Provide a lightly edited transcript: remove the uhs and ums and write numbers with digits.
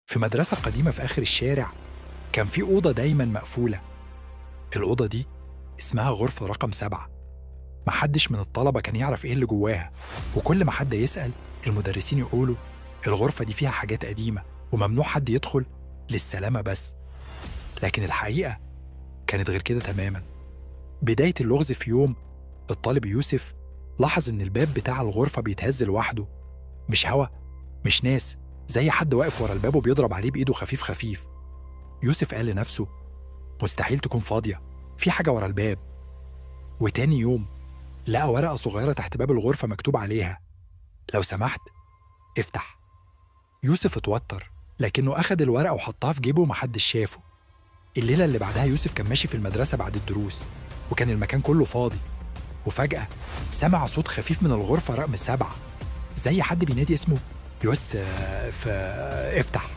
في مدرسة قديمة في آخر الشارع كان في أوضة دايما مقفولة. الأوضة دي اسمها غرفة رقم 7. محدش من الطلبة كان يعرف إيه اللي جواها، وكل ما حد يسأل المدرسين يقولوا الغرفة دي فيها حاجات قديمة وممنوع حد يدخل، للسلامة بس. لكن الحقيقة كانت غير كده تماما. بداية اللغز في يوم الطالب يوسف لاحظ إن الباب بتاع الغرفة بيتهز لوحده، مش هوا، مش ناس، زي حد واقف ورا الباب وبيضرب عليه بإيده خفيف خفيف. يوسف قال لنفسه مستحيل تكون فاضية، في حاجة ورا الباب. وتاني يوم لقى ورقة صغيرة تحت باب الغرفة مكتوب عليها لو سمحت افتح. يوسف اتوتر لكنه أخد الورقة وحطها في جيبه ومحدش شافه. الليلة اللي بعدها يوسف كان ماشي في المدرسة بعد الدروس، وكان المكان كله فاضي، وفجأة سمع صوت خفيف من الغرفة رقم 7، زي حد بينادي اسمه يوسف افتح.